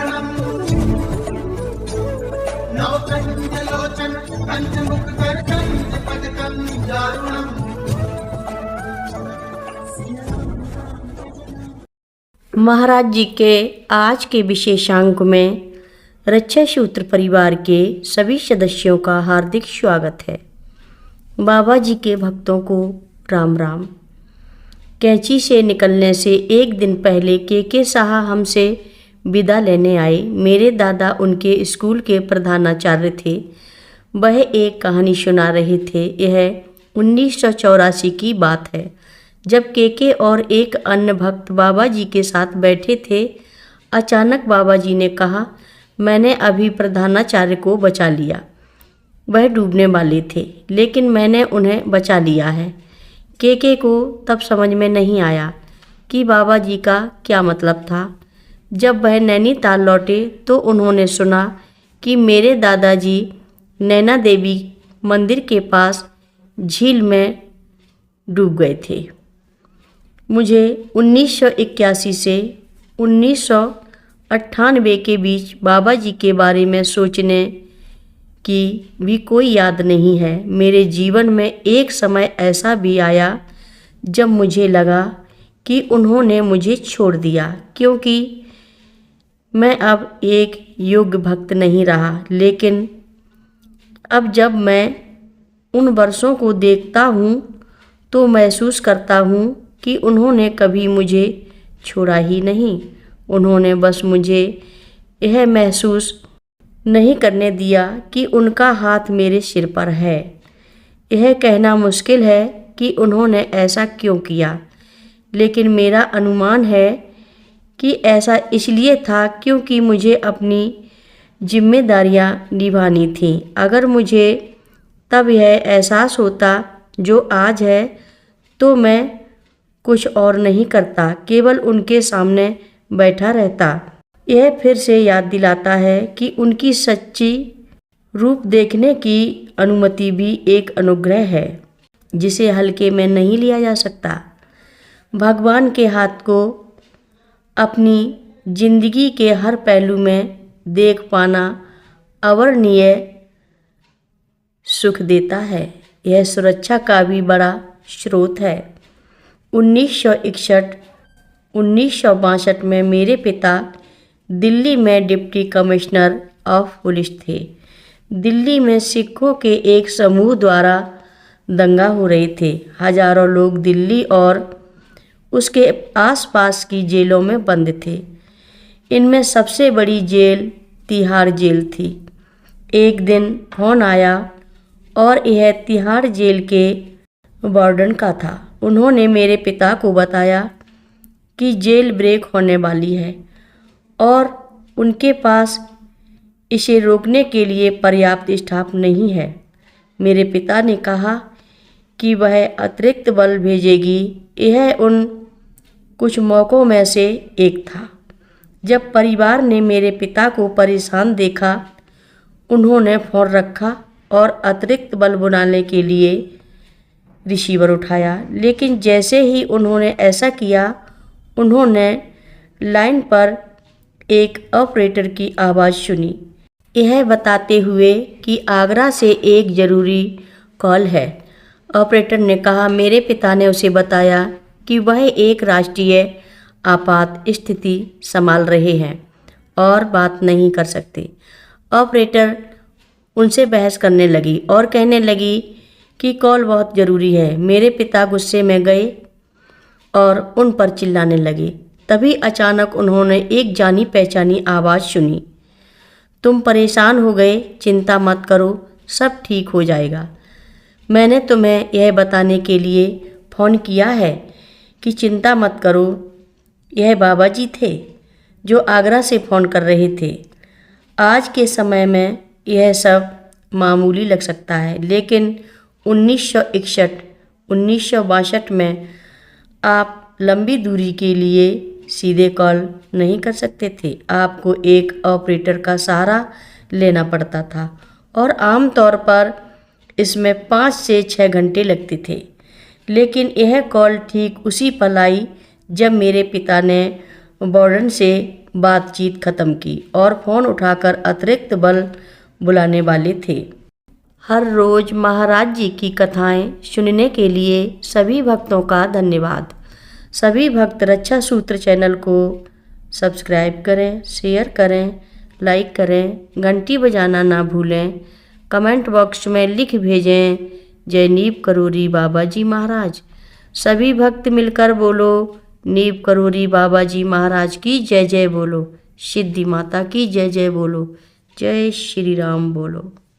शरणं नवकण्ठलोचन पञ्चमुखगर्जनपदकं दारुणम्। महाराज जी के आज के विशेषांक में रक्षा सूत्र परिवार के सभी सदस्यों का हार्दिक स्वागत है। बाबा जी के भक्तों को राम राम। कैंची से निकलने से एक दिन पहले के साहा हमसे विदा लेने आए। मेरे दादा उनके स्कूल के प्रधानाचार्य थे। वह एक कहानी सुना रहे थे। यह 1984 की बात है, जब के और एक अन्य भक्त बाबा जी के साथ बैठे थे। अचानक बाबा जी ने कहा, मैंने अभी प्रधानाचार्य को बचा लिया। वह डूबने वाले थे, लेकिन मैंने उन्हें बचा लिया है। के को तब समझ में नहीं आया कि बाबा जी का क्या मतलब था। जब वह नैनीताल लौटे तो उन्होंने सुना कि मेरे दादाजी नैना देवी मंदिर के पास झील में डूब गए थे। मुझे 1981 से 1998 के बीच बाबा जी के बारे में सोचने की भी कोई याद नहीं है। मेरे जीवन में एक समय ऐसा भी आया जब मुझे लगा कि उन्होंने मुझे छोड़ दिया, क्योंकि मैं अब एक योग्य भक्त नहीं रहा। लेकिन अब जब मैं उन वर्षों को देखता हूँ तो महसूस करता हूँ कि उन्होंने कभी मुझे छोड़ा ही नहीं। उन्होंने बस मुझे यह महसूस नहीं करने दिया कि उनका हाथ मेरे सिर पर है। यह कहना मुश्किल है कि उन्होंने ऐसा क्यों किया, लेकिन मेरा अनुमान है कि ऐसा इसलिए था क्योंकि मुझे अपनी जिम्मेदारियां निभानी थीं। अगर मुझे तब यह एहसास होता जो आज है तो मैं कुछ और नहीं करता, केवल उनके सामने बैठा रहता। यह फिर से याद दिलाता है कि उनकी सच्ची रूप देखने की अनुमति भी एक अनुग्रह है जिसे हल्के में नहीं लिया जा सकता। भगवान के हाथ को अपनी जिंदगी के हर पहलू में देख पाना अवर्णनीय सुख देता है। यह सुरक्षा का भी बड़ा स्रोत है। 1961-1962 में मेरे पिता दिल्ली में डिप्टी कमिश्नर ऑफ पुलिस थे। दिल्ली में सिखों के एक समूह द्वारा दंगा हो रहे थे। हजारों लोग दिल्ली और उसके आसपास की जेलों में बंद थे। इनमें सबसे बड़ी जेल तिहाड़ जेल थी। एक दिन फोन आया और यह तिहाड़ जेल के वार्डन का था। उन्होंने मेरे पिता को बताया कि जेल ब्रेक होने वाली है और उनके पास इसे रोकने के लिए पर्याप्त स्टाफ नहीं है। मेरे पिता ने कहा कि वह अतिरिक्त बल भेजेगी। यह उन कुछ मौक़ों में से एक था जब परिवार ने मेरे पिता को परेशान देखा। उन्होंने फ़ोन रखा और अतिरिक्त बल बुलाने के लिए रिसीवर उठाया, लेकिन जैसे ही उन्होंने ऐसा किया, उन्होंने लाइन पर एक ऑपरेटर की आवाज़ सुनी, यह बताते हुए कि आगरा से एक ज़रूरी कॉल है। ऑपरेटर ने कहा, मेरे पिता ने उसे बताया कि वह एक राष्ट्रीय आपात स्थिति संभाल रहे हैं और बात नहीं कर सकते। ऑपरेटर उनसे बहस करने लगी और कहने लगी कि कॉल बहुत ज़रूरी है। मेरे पिता गुस्से में गए और उन पर चिल्लाने लगे। तभी अचानक उन्होंने एक जानी पहचानी आवाज़ सुनी, तुम परेशान हो गए, चिंता मत करो, सब ठीक हो जाएगा। मैंने तुम्हें यह बताने के लिए फ़ोन किया है कि चिंता मत करो। यह बाबा जी थे जो आगरा से फ़ोन कर रहे थे। आज के समय में यह सब मामूली लग सकता है, लेकिन 1961-1962 में आप लंबी दूरी के लिए सीधे कॉल नहीं कर सकते थे। आपको एक ऑपरेटर का सहारा लेना पड़ता था और आमतौर पर इसमें 5 से 6 घंटे लगते थे। लेकिन यह कॉल ठीक उसी पल आई जब मेरे पिता ने वार्डन से बातचीत खत्म की और फ़ोन उठाकर अतिरिक्त बल बुलाने वाले थे। हर रोज़ महाराज जी की कथाएं सुनने के लिए सभी भक्तों का धन्यवाद। सभी भक्त रक्षा सूत्र चैनल को सब्सक्राइब करें, शेयर करें, लाइक करें, घंटी बजाना ना भूलें। कमेंट बॉक्स में लिख भेजें जय नीव करोरी बाबा जी महाराज। सभी भक्त मिलकर बोलो नीव करोरी बाबा जी महाराज की जय जय बोलो। सिद्धि माता की जय जय बोलो। जय श्री राम बोलो।